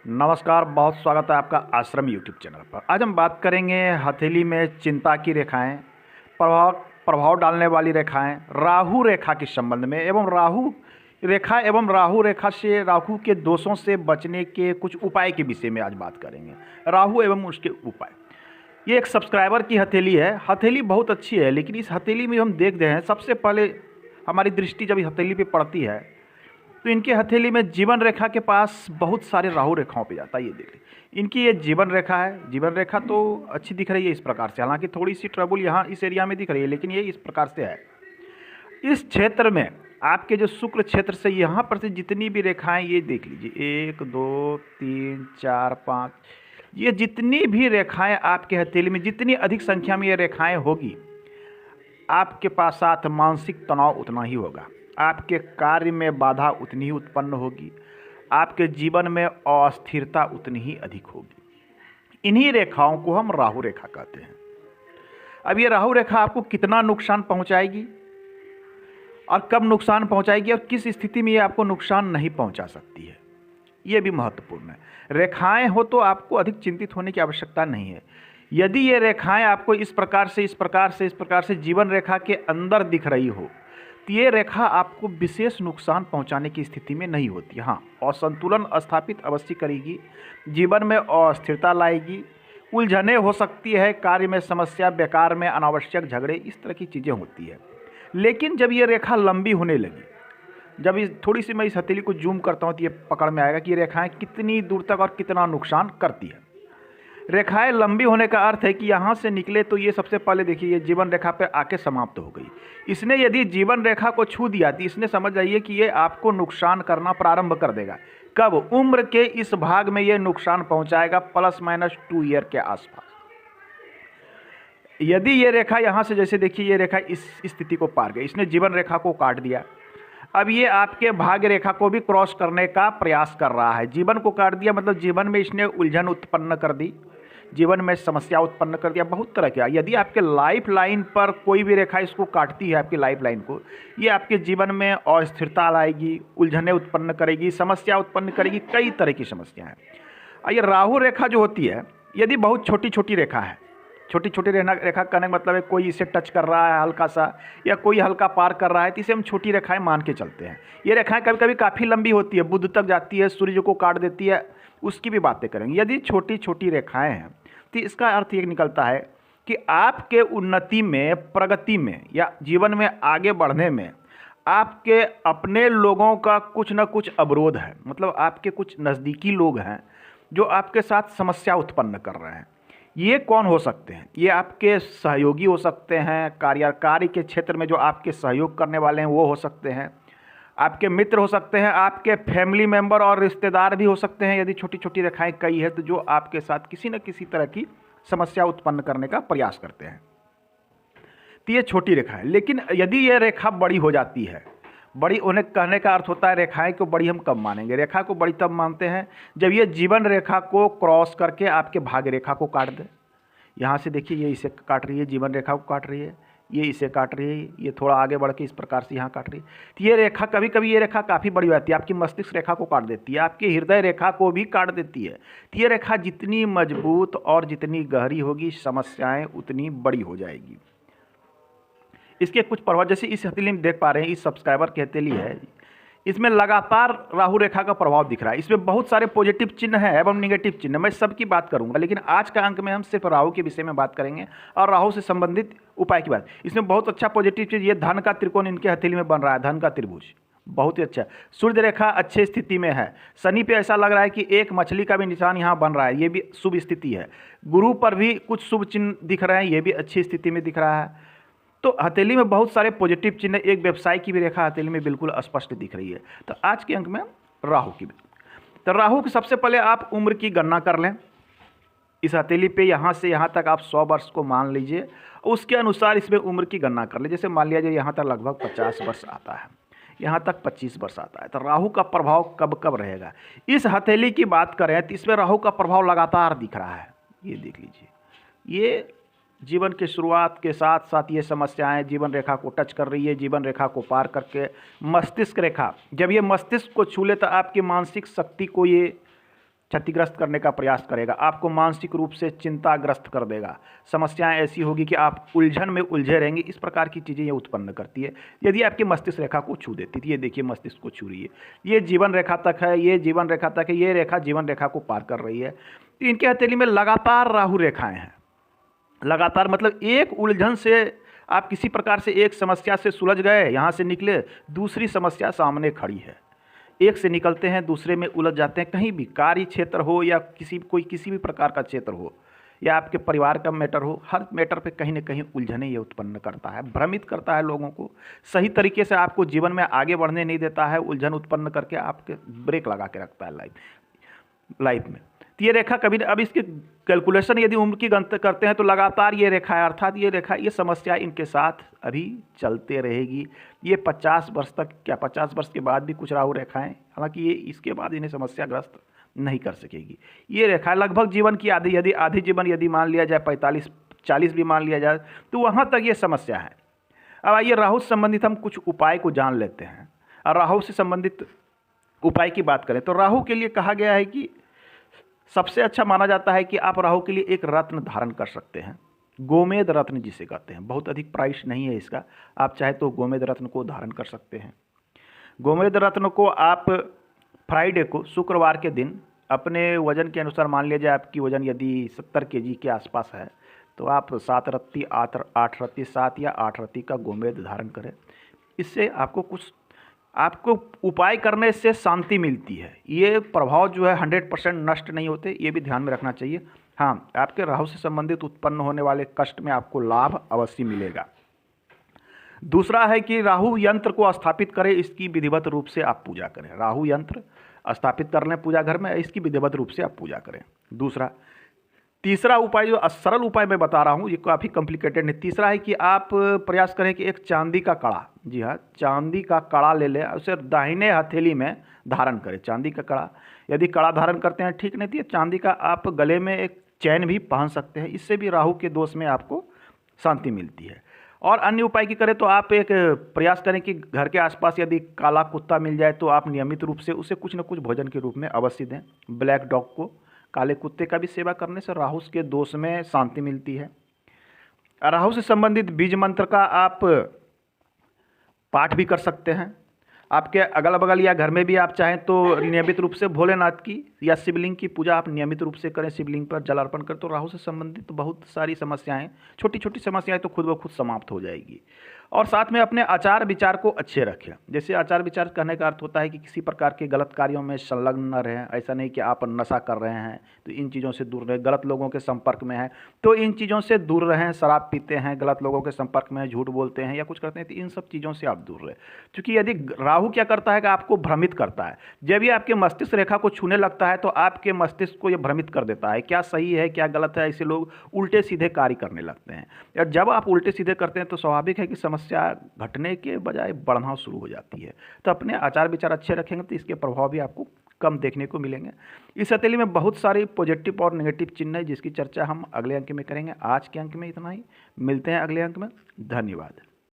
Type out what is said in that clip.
नमस्कार, बहुत स्वागत है आपका आश्रम यूट्यूब चैनल पर। आज हम बात करेंगे हथेली में चिंता की रेखाएं, प्रभाव प्रभाव डालने वाली रेखाएं, राहु रेखा के संबंध में एवं राहु रेखा से राहु के दोषों से बचने के कुछ उपाय के विषय में आज बात करेंगे। राहु एवं उसके उपाय। ये एक सब्सक्राइबर की हथेली है। हथेली बहुत अच्छी है, लेकिन इस हथेली में हम देख रहे हैं, सबसे पहले हमारी दृष्टि जब इस हथेली पे पड़ती है तो इनके हथेली में जीवन रेखा के पास बहुत सारे राहु रेखाओं पे जाता है। ये देखिए, इनकी ये जीवन रेखा है। जीवन रेखा तो अच्छी दिख रही है इस प्रकार से, हालांकि थोड़ी सी ट्रबल यहाँ इस एरिया में दिख रही है, लेकिन ये इस प्रकार से है। इस क्षेत्र में आपके जो शुक्र क्षेत्र से यहाँ पर से जितनी भी रेखाएं, ये देख लीजिए, 1 2 3 4 5, ये जितनी भी रेखाएं आपके हथेली में, जितनी अधिक संख्या में ये रेखाएं होगी, आपके पास साथ मानसिक तनाव उतना ही होगा, आपके कार्य में बाधा उतनी ही उत्पन्न होगी, आपके जीवन में अस्थिरता उतनी ही अधिक होगी। इन्हीं रेखाओं को हम राहु रेखा कहते हैं। अब ये राहु रेखा आपको कितना नुकसान पहुंचाएगी और कब नुकसान पहुंचाएगी और किस स्थिति में ये आपको नुकसान नहीं पहुंचा सकती है, ये भी महत्वपूर्ण है। रेखाएं हो तो आपको अधिक चिंतित होने की आवश्यकता नहीं है। यदि ये रेखाएं आपको इस प्रकार से जीवन रेखा के अंदर दिख रही हो, तो ये रेखा आपको विशेष नुकसान पहुंचाने की स्थिति में नहीं होती। हाँ, असंतुलन स्थापित अवश्य करेगी, जीवन में अस्थिरता लाएगी, उलझने हो सकती है, कार्य में समस्या, बेकार में अनावश्यक झगड़े, इस तरह की चीज़ें होती है। लेकिन जब ये रेखा लंबी होने लगी, जब इस थोड़ी सी मैं इस हथेली को जूम करता हूँ तो ये पकड़ में आएगा कि ये रेखाएं कितनी दूर तक और कितना नुकसान करती है। रेखाएं लंबी होने का अर्थ है कि यहाँ से निकले तो ये सबसे पहले देखिए, ये जीवन रेखा पर आके समाप्त हो गई। इसने यदि जीवन रेखा को छू दिया तो इसने समझ जाइए कि ये आपको नुकसान करना प्रारंभ कर देगा। कब? उम्र के इस भाग में ये नुकसान पहुंचाएगा, +- 2 ईयर के आसपास। यदि ये रेखा यहाँ से, जैसे देखिए, ये रेखा इस स्थिति को पार गई, इसने जीवन रेखा को काट दिया। अब ये आपके भाग्य रेखा को भी क्रॉस करने का प्रयास कर रहा है। जीवन को काट दिया मतलब जीवन में इसने उलझन उत्पन्न कर दी, जीवन में समस्या उत्पन्न कर दिया, बहुत तरह का। यदि आपके लाइफ लाइन पर कोई भी रेखा इसको काटती है, आपकी लाइफ लाइन को, ये आपके जीवन में अस्थिरता लाएगी, उलझने उत्पन्न करेगी, समस्या उत्पन्न करेगी, कई तरह की समस्याएं। और ये राहु रेखा जो होती है, यदि बहुत छोटी छोटी रेखा है, छोटी छोटी रेखा कहने का मतलब है कोई इसे टच कर रहा है हल्का सा, या कोई हल्का पार कर रहा है, तो इसे हम छोटी रेखाएं मान के चलते हैं। ये रेखाएं कभी कभी काफ़ी लंबी होती है, बुध तक जाती है, सूर्य को काट देती है, उसकी भी बातें करेंगे। यदि छोटी छोटी रेखाएं हैं तो इसका अर्थ ये निकलता है कि आपके उन्नति में, प्रगति में, या जीवन में आगे बढ़ने में आपके अपने लोगों का कुछ ना कुछ अवरोध है। मतलब आपके कुछ नज़दीकी लोग हैं जो आपके साथ समस्या उत्पन्न कर रहे हैं। ये कौन हो सकते हैं? ये आपके सहयोगी हो सकते हैं, कार्य के क्षेत्र में जो आपके सहयोग करने वाले हैं वो हो सकते हैं, आपके मित्र हो सकते हैं, आपके फैमिली मेंबर और रिश्तेदार भी हो सकते हैं। यदि छोटी छोटी रेखाएं कई है तो जो आपके साथ किसी न किसी तरह की समस्या उत्पन्न करने का प्रयास करते हैं, तो ये छोटी रेखा है। लेकिन यदि ये रेखा बड़ी हो जाती है, बड़ी होने कहने का अर्थ होता है, रेखाएं को बड़ी हम कब मानेंगे? रेखा को बड़ी तब मानते हैं जब ये जीवन रेखा को क्रॉस करके आपके भाग्य रेखा को काट दे। यहाँ से देखिए, ये इसे काट रही है, जीवन रेखा को काट रही है, ये इसे काट रही है, ये थोड़ा आगे बढ़ के इस प्रकार से यहाँ काट रही है। तो ये रेखा, कभी कभी ये रेखा काफ़ी बड़ी हो जाती है, आपकी मस्तिष्क रेखा को काट देती है, आपकी हृदय रेखा को भी काट देती है। तो ये रेखा जितनी मजबूत और जितनी गहरी होगी, समस्याएं उतनी बड़ी हो जाएगी। इसके कुछ प्रभाव, जैसे इस हथेली में देख पा रहे हैं, इस सब्सक्राइबर की हथेली है, इसमें लगातार राहु रेखा का प्रभाव दिख रहा है। इसमें बहुत सारे पॉजिटिव चिन्ह हैं एवं निगेटिव चिन्ह, मैं सबकी बात करूंगा, लेकिन आज का अंक में हम सिर्फ राहु के विषय में बात करेंगे और राहु से संबंधित उपाय की बात। इसमें बहुत अच्छा पॉजिटिव चीज़, ये धन का त्रिकोण इनके हथेली में बन रहा है, धन का त्रिभुज बहुत ही अच्छा। सूर्य रेखा अच्छी स्थिति में है, शनि पे ऐसा लग रहा है कि एक मछली का भी निशान यहाँ बन रहा है, ये भी शुभ स्थिति है। गुरु पर भी कुछ शुभ चिन्ह दिख रहे हैं, ये भी अच्छी स्थिति में दिख रहा है। तो हथेली में बहुत सारे पॉजिटिव चिन्ह, एक व्यवसाय की भी रेखा हथेली में बिल्कुल स्पष्ट दिख रही है। तो आज के अंक में राहु की, तो राहु की सबसे पहले आप उम्र की गणना कर लें। इस हथेली पे यहाँ से यहाँ तक आप 100 वर्ष को मान लीजिए, उसके अनुसार इसमें उम्र की गणना कर लें। जैसे मान लिया जाए यहाँ तक लगभग 50 वर्ष आता है, यहाँ तक 25 वर्ष आता है, तो राहु का प्रभाव कब कब रहेगा? इस हथेली की बात करें तो इसमें राहु का प्रभाव लगातार दिख रहा है। ये देख लीजिए, ये जीवन की शुरुआत के साथ साथ ये समस्याएं जीवन रेखा को टच कर रही है, जीवन रेखा को पार करके मस्तिष्क रेखा, जब ये मस्तिष्क को छू ले तो आपकी मानसिक शक्ति को ये क्षतिग्रस्त करने का प्रयास करेगा, आपको मानसिक रूप से चिंताग्रस्त कर देगा, समस्याएं ऐसी होगी कि आप उलझन में उलझे रहेंगे। इस प्रकार की चीज़ें ये उत्पन्न करती है यदि आपकी मस्तिष्क रेखा को छू देती थी। ये देखिए मस्तिष्क को छू रही है, ये जीवन रेखा तक है, ये जीवन रेखा तक है, ये रेखा जीवन रेखा को पार कर रही है। तो इनके हथेली में लगातार राहु रेखाएं हैं, लगातार मतलब एक उलझन से आप किसी प्रकार से एक समस्या से सुलझ गए, यहाँ से निकले, दूसरी समस्या सामने खड़ी है, एक से निकलते हैं दूसरे में उलझ जाते हैं। कहीं भी कार्य क्षेत्र हो या किसी भी प्रकार का क्षेत्र हो या आपके परिवार का मैटर हो, हर मैटर पे कहीं ना कहीं उलझने ये उत्पन्न करता है, भ्रमित करता है लोगों को, सही तरीके से आपको जीवन में आगे बढ़ने नहीं देता है, उलझन उत्पन्न करके आपके ब्रेक लगा के रखता है लाइफ में। तो ये रेखा कभी, अब इसकी कैलकुलेशन यदि उम्र की गणना करते हैं तो लगातार ये रेखा है, अर्थात ये रेखा, ये समस्या इनके साथ अभी चलते रहेगी। ये 50 वर्ष तक, क्या 50 वर्ष के बाद भी कुछ राहु रेखाएं, हालांकि ये इसके बाद इन्हें समस्याग्रस्त नहीं कर सकेगी। ये रेखा लगभग जीवन की आधी, यदि आधी जीवन यदि मान लिया जाए 45-40 भी मान लिया जाए तो वहाँ तक ये समस्या है। अब आइए राहु से संबंधित हम कुछ उपाय को जान लेते हैं। और राहु से संबंधित उपाय की बात करें तो राहु के लिए कहा गया है कि सबसे अच्छा माना जाता है कि आप राहु के लिए एक रत्न धारण कर सकते हैं, गोमेद रत्न जिसे कहते हैं। बहुत अधिक प्राइस नहीं है इसका, आप चाहे तो गोमेद रत्न को धारण कर सकते हैं। गोमेद रत्न को आप फ्राइडे को, शुक्रवार के दिन, अपने वजन के अनुसार, मान लीजिए आपकी वजन यदि 70 kg के आसपास है तो आप 7 रत्ती, 8 रत्ती, 7 या 8 रत्ती का गोमेद धारण करें। इससे आपको उपाय करने से शांति मिलती है। ये प्रभाव जो है 100% नष्ट नहीं होते, ये भी ध्यान में रखना चाहिए। हाँ, आपके राहु से संबंधित उत्पन्न होने वाले कष्ट में आपको लाभ अवश्य मिलेगा। दूसरा है कि राहु यंत्र को स्थापित करें, इसकी विधिवत रूप से आप पूजा करें। राहु यंत्र स्थापित कर लें पूजा घर में, इसकी विधिवत रूप से आप पूजा करें। दूसरा, तीसरा उपाय जो सरल उपाय मैं बता रहा हूँ, ये काफ़ी कॉम्प्लिकेटेड नहीं। तीसरा है कि आप प्रयास करें कि एक चांदी का कड़ा, जी हाँ, चांदी का कड़ा ले लें, उसे दाहिने हथेली में धारण करें। चांदी का कड़ा, यदि कड़ा धारण करते हैं ठीक नहीं तो चांदी का आप गले में एक चैन भी पहन सकते हैं, इससे भी राहु के दोष में आपको शांति मिलती है। और अन्य उपाय की करें तो आप एक प्रयास करें कि घर के आसपास यदि काला कुत्ता मिल जाए तो आप नियमित रूप से उसे कुछ न कुछ भोजन के रूप में अवश्य दें। ब्लैक डॉग को, काले कुत्ते का भी सेवा करने से राहु के दोष में शांति मिलती है। राहु से संबंधित बीज मंत्र का आप पाठ भी कर सकते हैं। आपके अगल बगल या घर में भी आप चाहें तो नियमित रूप से भोलेनाथ की या शिवलिंग की पूजा आप नियमित रूप से करें, शिवलिंग पर जल अर्पण करें, तो राहु से संबंधित बहुत सारी समस्याएं, छोटी छोटी समस्याएं तो खुद ब खुद समाप्त हो जाएगी। और साथ में अपने आचार विचार को अच्छे रखें। जैसे आचार विचार कहने का अर्थ होता है कि किसी प्रकार के गलत कार्यों में संलग्न न रहें। ऐसा नहीं कि आप नशा कर रहे हैं तो इन चीज़ों से दूर रहें, गलत लोगों के संपर्क में हैं तो इन चीज़ों से दूर रहें। शराब पीते हैं, गलत लोगों के संपर्क में झूठ बोलते हैं या कुछ करते हैं तो इन सब चीज़ों से आप दूर रहें। क्योंकि यदि राहु क्या करता है कि आपको भ्रमित करता है, जब ये आपके मस्तिष्क रेखा को छूने लगता है तो आपके मस्तिष्क को ये भ्रमित कर देता है, क्या सही है क्या गलत है। ऐसे लोग उल्टे सीधे कार्य करने लगते हैं, और जब आप उल्टे सीधे करते हैं तो स्वाभाविक है कि समस्या घटने के बजाय बढ़ना शुरू हो जाती है। तो अपने आचार विचार अच्छे रखेंगे तो इसके प्रभाव भी आपको कम देखने को मिलेंगे। इस हथेली में बहुत सारी पॉजिटिव और नेगेटिव चिन्ह है जिसकी चर्चा हम अगले अंक में करेंगे। आज के अंक में इतना ही, मिलते हैं अगले अंक में। धन्यवाद।